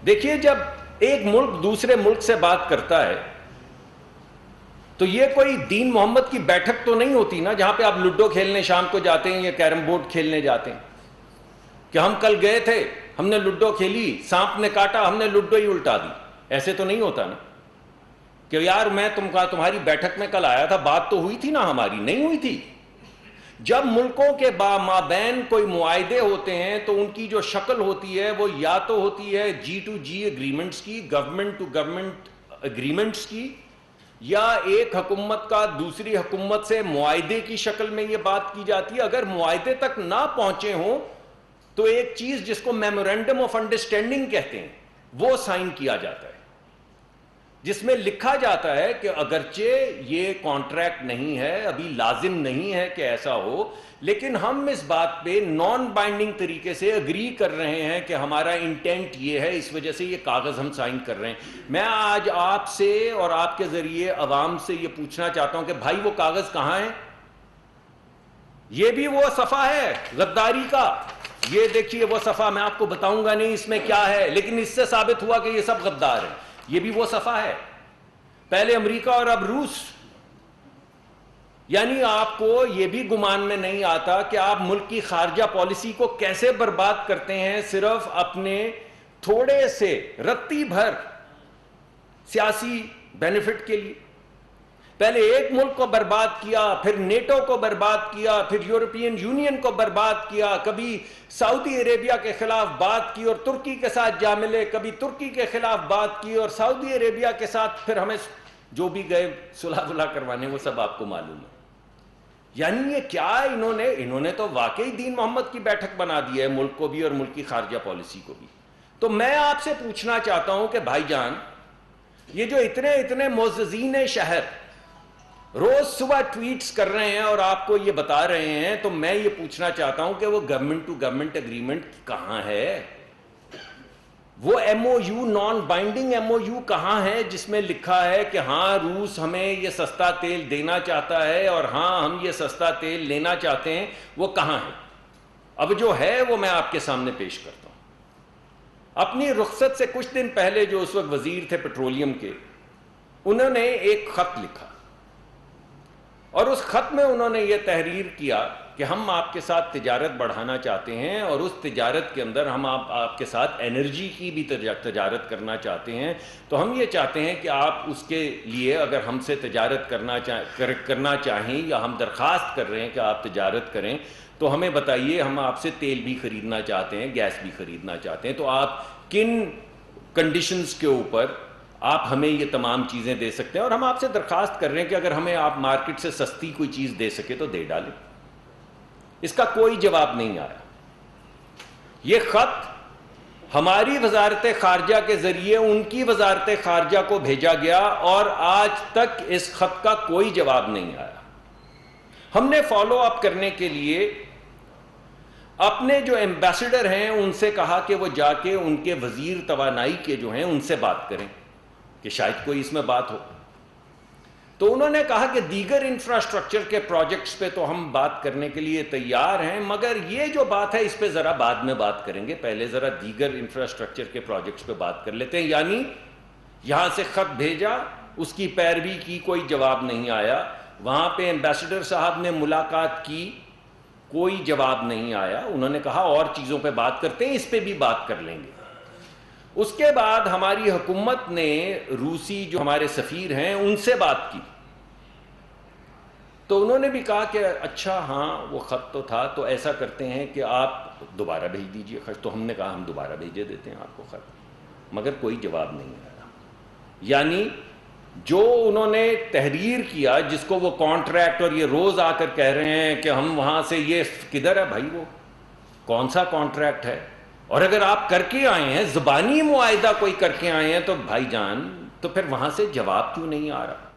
دیکھیے جب ایک ملک دوسرے ملک سے بات کرتا ہے تو یہ کوئی دین محمد کی بیٹھک تو نہیں ہوتی نا جہاں پہ آپ لوڈو کھیلنے شام کو جاتے ہیں یا کیرم بورڈ کھیلنے جاتے ہیں کہ ہم کل گئے تھے, ہم نے لوڈو کھیلی, سانپ نے کاٹا, ہم نے لوڈو ہی الٹا دی. ایسے تو نہیں ہوتا نا کہ یار میں تمہاری بیٹھک میں کل آیا تھا, بات تو ہوئی تھی نا, ہماری نہیں ہوئی تھی. جب ملکوں کے مابین کوئی معاہدے ہوتے ہیں تو ان کی جو شکل ہوتی ہے وہ یا تو ہوتی ہے جی ٹو جی اگریمنٹس کی, گورنمنٹ ٹو گورنمنٹ اگریمنٹس کی, یا ایک حکومت کا دوسری حکومت سے معاہدے کی شکل میں یہ بات کی جاتی ہے. اگر معاہدے تک نہ پہنچے ہوں تو ایک چیز جس کو میمورینڈم آف انڈرسٹینڈنگ کہتے ہیں وہ سائن کیا جاتا ہے, جس میں لکھا جاتا ہے کہ اگرچہ یہ کانٹریکٹ نہیں ہے, ابھی لازم نہیں ہے کہ ایسا ہو, لیکن ہم اس بات پہ نان بائنڈنگ طریقے سے اگری کر رہے ہیں کہ ہمارا انٹینٹ یہ ہے, اس وجہ سے یہ کاغذ ہم سائن کر رہے ہیں. میں آج آپ سے اور آپ کے ذریعے عوام سے یہ پوچھنا چاہتا ہوں کہ بھائی وہ کاغذ کہاں ہے؟ یہ بھی وہ صفحہ ہے غداری کا, یہ دیکھیے وہ صفحہ, میں آپ کو بتاؤں گا نہیں اس میں کیا ہے, لیکن اس سے ثابت ہوا کہ یہ سب غدار ہیں. یہ بھی وہ صفحہ ہے, پہلے امریکہ اور اب روس. یعنی آپ کو یہ بھی گمان میں نہیں آتا کہ آپ ملک کی خارجہ پالیسی کو کیسے برباد کرتے ہیں صرف اپنے تھوڑے سے رتی بھر سیاسی بینیفٹ کے لیے. پہلے ایک ملک کو برباد کیا, پھر نیٹو کو برباد کیا, پھر یورپین یونین کو برباد کیا, کبھی سعودی عربیہ کے خلاف بات کی اور ترکی کے ساتھ جا ملے, کبھی ترکی کے خلاف بات کی اور سعودی عربیہ کے ساتھ پھر ہمیں جو بھی گئے صلح کروانے, وہ سب آپ کو معلوم ہے. یعنی یہ کیا انہوں نے تو واقعی دین محمد کی بیٹھک بنا دی ہے, ملک کو بھی اور ملک کی خارجہ پالیسی کو بھی. تو میں آپ سے پوچھنا چاہتا ہوں کہ بھائی جان, یہ جو اتنے معززین شہر روز صبح ٹویٹس کر رہے ہیں اور آپ کو یہ بتا رہے ہیں, تو میں یہ پوچھنا چاہتا ہوں کہ وہ گورنمنٹ ٹو گورنمنٹ اگریمنٹ کہاں ہے؟ وہ M O U, non binding M O U کہاں ہے جس میں لکھا ہے کہ ہاں روس ہمیں یہ سستا تیل دینا چاہتا ہے اور ہاں ہم یہ سستا تیل لینا چاہتے ہیں؟ وہ کہاں ہے؟ اب جو ہے وہ میں آپ کے سامنے پیش کرتا ہوں. اپنی رخصت سے کچھ دن پہلے جو اس وقت وزیر تھے پیٹرولیم کے, انہوں نے ایک خط لکھا اور اس خط میں انہوں نے یہ تحریر کیا کہ ہم آپ کے ساتھ تجارت بڑھانا چاہتے ہیں اور اس تجارت کے اندر ہم آپ کے ساتھ انرجی کی بھی تجارت کرنا چاہتے ہیں. تو ہم یہ چاہتے ہیں کہ آپ اس کے لیے اگر ہم سے تجارت کرنا چاہیں یا ہم درخواست کر رہے ہیں کہ آپ تجارت کریں تو ہمیں بتائیے, ہم آپ سے تیل بھی خریدنا چاہتے ہیں, گیس بھی خریدنا چاہتے ہیں, تو آپ کن کنڈیشنز کے اوپر آپ ہمیں یہ تمام چیزیں دے سکتے ہیں, اور ہم آپ سے درخواست کر رہے ہیں کہ اگر ہمیں آپ مارکیٹ سے سستی کوئی چیز دے سکے تو دے ڈالیں. اس کا کوئی جواب نہیں آیا. یہ خط ہماری وزارت خارجہ کے ذریعے ان کی وزارت خارجہ کو بھیجا گیا اور آج تک اس خط کا کوئی جواب نہیں آیا. ہم نے فالو اپ کرنے کے لیے اپنے جو ایمبیسڈر ہیں ان سے کہا کہ وہ جا کے ان کے وزیر توانائی کے جو ہیں ان سے بات کریں کہ شاید کوئی اس میں بات ہو. تو انہوں نے کہا کہ دیگر انفراسٹرکچر کے پروجیکٹس پہ تو ہم بات کرنے کے لیے تیار ہیں, مگر یہ جو بات ہے اس پہ ذرا بعد میں بات کریں گے, پہلے ذرا دیگر انفراسٹرکچر کے پروجیکٹس پہ بات کر لیتے ہیں. یعنی یہاں سے خط بھیجا, اس کی پیروی کی, کوئی جواب نہیں آیا. وہاں پہ ایمبیسڈر صاحب نے ملاقات کی, کوئی جواب نہیں آیا. انہوں نے کہا اور چیزوں پہ بات کرتے ہیں, اس پہ بھی بات کر لیں گے. اس کے بعد ہماری حکومت نے روسی جو ہمارے سفیر ہیں ان سے بات کی, تو انہوں نے بھی کہا کہ اچھا ہاں وہ خط تو تھا, تو ایسا کرتے ہیں کہ آپ دوبارہ بھیج دیجئے خط. تو ہم نے کہا ہم دوبارہ بھیجے دیتے ہیں آپ کو خط, مگر کوئی جواب نہیں آیا. یعنی جو انہوں نے تحریر کیا, جس کو وہ کانٹریکٹ, اور یہ روز آ کر کہہ رہے ہیں کہ ہم وہاں سے, یہ کدھر ہے بھائی, وہ کون سا کانٹریکٹ ہے؟ اور اگر آپ کر کے آئے ہیں, زبانی معاہدہ کوئی کر کے آئے ہیں, تو بھائی جان تو پھر وہاں سے جواب کیوں نہیں آ رہا؟